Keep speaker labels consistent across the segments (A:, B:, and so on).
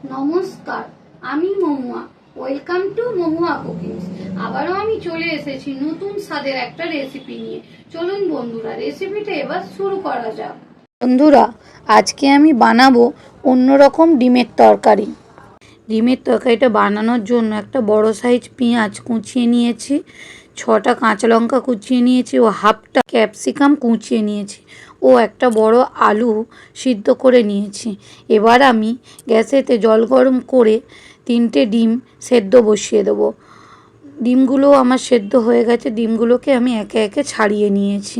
A: নমস্কার, আমি Mahua. Welcome to Mahua cookings. আবারও আমি চলে এসেছি নতুন স্বাদের একটা রেসিপি নিয়ে। চলুন বন্ধুরা, রেসিপিটা এবার শুরু করা যাক। বন্ধুরা, আজকে আমি বানাবো অন্যরকম ডিমের তরকারি। ডিমের তরকারিটা বানানোর জন্য একটা বড় সাইজ পেঁয়াজ কুচিয়ে নিয়েছি, 6টা কাঁচা লঙ্কা কুচিয়ে নিয়েছি ও হাফটা ক্যাপসিকাম কুচিয়ে নিয়েছি ও একটা বড় আলু সিদ্ধ করে নিয়েছি। এবার আমি গ্যাসেতে জল গরম করে 3টে ডিম সেদ্ধ বসিয়ে দেবো। ডিমগুলো আমার সেদ্ধ হয়ে গেছে, ডিমগুলোকে আমি একে একে ছাড়িয়ে নিয়েছি।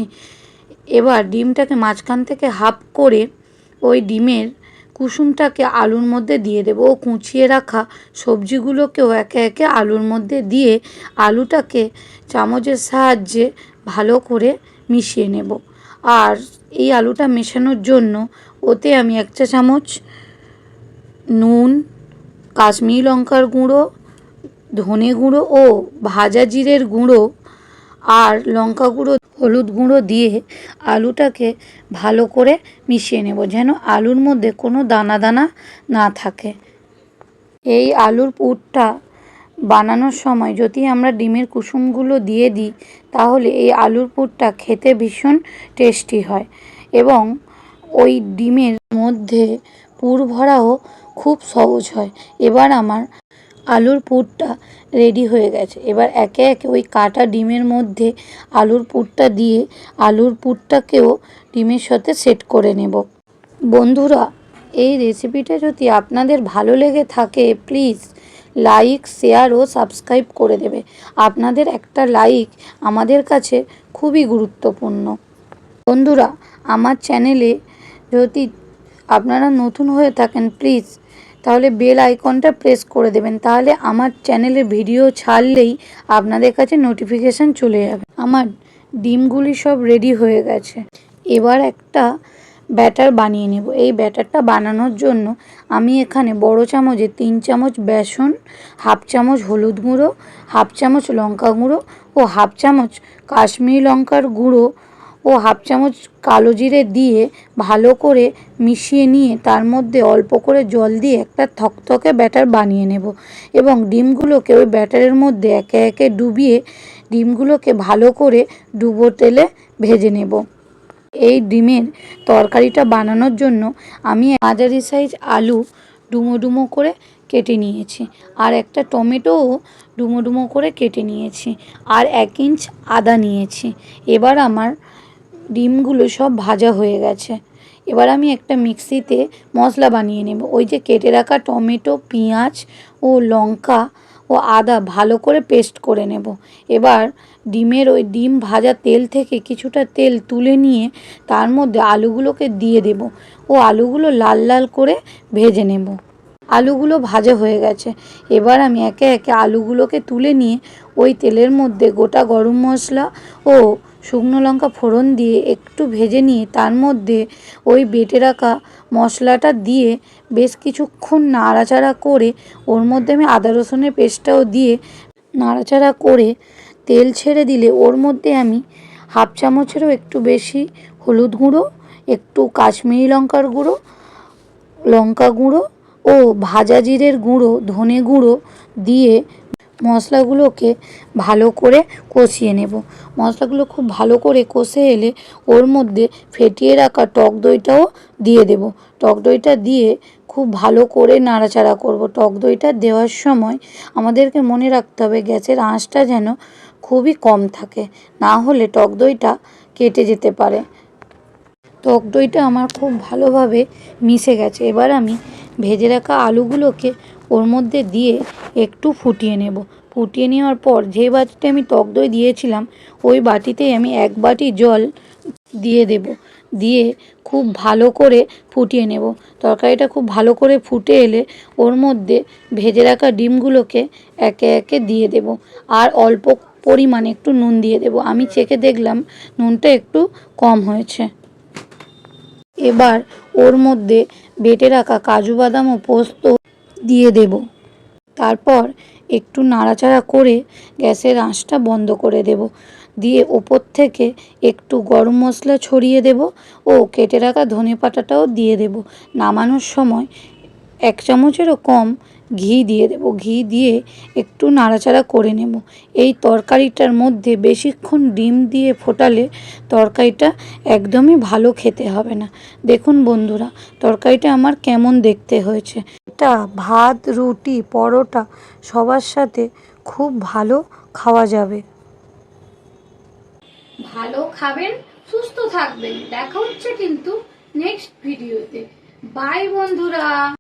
A: এবার ডিমটাকে মাঝখান থেকে হাফ করে ওই ডিমের কুসুমটাকে আলুর মধ্যে দিয়ে দেবো ও কুচিয়ে রাখা সবজিগুলোকেও একে একে আলুর মধ্যে দিয়ে আলুটাকে চামচের সাহায্যে ভালো করে মিশিয়ে নেব। আর এই আলুটা মেশানোর জন্য ওতে আমি 1 চা চামচ নুন, কাশ্মীরি লঙ্কার গুঁড়ো, ধনে গুঁড়ো ও ভাজা জিরের গুঁড়ো আর লঙ্কা গুঁড়ো, হলুদ গুঁড়ো দিয়ে আলুটাকে ভালো করে মিশিয়ে নেব, যেন আলুর মধ্যে কোনো দানা দানা না থাকে। এই আলুর পুরটা বানানোর সময় যদি আমরা ডিমের কুসুমগুলো দিয়ে দিই তাহলে এই আলুর পুরটা খেতে ভীষণ টেস্টি হয় এবং ওই ডিমের মধ্যে পুর ভরাও খুব সহজ হয়। এবার আমার আলুর পুরটা রেডি হয়ে গেছে। এবার একে একে ওই কাটা ডিমের মধ্যে আলুর পুরটা দিয়ে আলুর পুরটাকেও ডিমের সাথে সেট করে নেব। বন্ধুরা, এই রেসিপিটা যদি আপনাদের ভালো লেগে থাকে প্লিজ লাইক, শেয়ার ও সাবস্ক্রাইব করে দেবে। আপনাদের একটা লাইক আমাদের কাছে খুবই গুরুত্বপূর্ণ। বন্ধুরা, আমার চ্যানেলে যদি আপনারা নতুন হয়ে থাকেন প্লিজ তাহলে বেল আইকনটা প্রেস করে দেবেন, তাহলে আমার চ্যানেলে ভিডিও ছাড়লেই আপনাদের কাছে নোটিফিকেশান চলে যাবে। আমার ডিমগুলি সব রেডি হয়ে গেছে। এবার একটা ব্যাটার বানিয়ে নেব। এই ব্যাটারটা বানানোর জন্য আমি এখানে বড় চামচে 3 চামচ বেসন, হাফ চামচ হলুদ গুঁড়ো, হাফ চামচ লঙ্কা গুঁড়ো ও হাফ চামচ কাশ্মীরি লঙ্কার গুঁড়ো ও হাফ চামচ কালো জিরে দিয়ে ভালো করে মিশিয়ে নিয়ে তার মধ্যে অল্প করে জল দিয়ে একটা থকথকে ব্যাটার বানিয়ে নেব এবং ডিমগুলোকে ওই ব্যাটারের মধ্যে একে একে ডুবিয়ে ডিমগুলোকে ভালো করে ডুবো তেলে ভেজে নেব। এই ডিমের তরকারিটা বানানোর জন্য আমি মাঝারি সাইজ আলু ডুমো ডুমো করে কেটে নিয়েছি আর একটা টমেটোও ডুমো ডুমো করে কেটে নিয়েছি আর 1 ইঞ্চ আদা নিয়েছি। এবার আমার ডিমগুলো সব ভাজা হয়ে গেছে। এবার আমি একটা মিক্সিতে মশলা বানিয়ে নেব। ওই যে কেটে রাখা টমেটো, পেঁয়াজ ও লঙ্কা ও আদা ভালো করে পেস্ট করে নেব। এবার ডিমের ওই ডিম ভাজা তেল থেকে কিছুটা তেল তুলে নিয়ে তার মধ্যে আলুগুলোকে দিয়ে দেব ও আলুগুলো লাল লাল করে ভেজে নেব। আলুগুলো ভাজা হয়ে গেছে। এবার আমি একে একে আলুগুলোকে তুলে নিয়ে ওই তেলের মধ্যে গোটা গরম মশলা ও শুকনো লঙ্কা ফোড়ন দিয়ে একটু ভেজে নিয়ে তার মধ্যে ওই বেটে রাখা মশলাটা দিয়ে বেশ কিছুক্ষণ নাড়াচাড়া করে ওর মধ্যে আমি আদা রসুনের পেস্টটাও দিয়ে নাড়াচাড়া করে তেল ছেড়ে দিলে ওর মধ্যে আমি হাফ চামচেরও একটু বেশি হলুদ গুঁড়ো, একটু কাশ্মীরি লঙ্কার গুঁড়ো, লঙ্কা গুঁড়ো ও ভাজা জিরের গুঁড়ো, ধনে গুঁড়ো দিয়ে মশলাগুলোকে ভালো করে কষিয়ে নেব। মশলাগুলো খুব ভালো করে কষে এলে ওর মধ্যে ফেটিয়ে রাখা টক দইটাও দিয়ে দেব। টক দইটা দিয়ে খুব ভালো করে নাড়াচাড়া করব। টক দইটা দেওয়ার সময় আমাদেরকে মনে রাখতে হবে গ্যাসের আঁচটা যেন খুবই কম থাকে, না হলে টক দইটা কেটে যেতে পারে। টক দইটা আমার খুব ভালোভাবে মিশে গেছে। এবার আমি ভেজে রাখা আলুগুলোকে ওর মধ্যে দিয়ে একটু ফুটিয়ে নেব। ফুটিয়ে নেওয়ার পর যে বাটিতে আমি টক দই দিয়েছিলাম ওই বাটিতেই আমি 1 বাটি জল দিয়ে দেব, দিয়ে খুব ভালো করে ফুটিয়ে নেব। তরকারিটা খুব ভালো করে ফুটে এলে ওর মধ্যে ভেজে রাখা ডিমগুলোকে একে একে দিয়ে দেব আর অল্প পরিমাণে একটু নুন দিয়ে দেব। আমি চেখে দেখলাম নুনটা একটু কম হয়েছে। এবার ওর মধ্যে বেটে রাখা কাজু বাদাম ও পোস্ত দিয়ে দেব। তারপর একটু নাড়াচাড়া করে গ্যাসের আঁচটা বন্ধ করে দেব, দিয়ে ওপর থেকে একটু গরম মশলা ছড়িয়ে দেব ও কেটে রাখা ধনেপাতাটাও দিয়ে দেব। নামানোর সময় 1 চামচেরও কম ঘি দিয়ে দেব। ঘি দিয়ে একটু নাড়াচাড়া করে নেব। এই তরকারিটার মধ্যে বেশিক্ষণ ডিম দিয়ে ফোটালে তরকারিটা একদমই ভালো খেতে হবে না। দেখুন বন্ধুরা, তরকারিটা আমার কেমন দেখতে হয়েছে। এটা ভাত, রুটি, পরোটা সবার সাথে খুব ভালো খাওয়া যাবে। ভালো খাবেন, সুস্থ থাকবেন। দেখা হচ্ছে কিন্তু নেক্সট ভিডিওতে। বাই বন্ধুরা।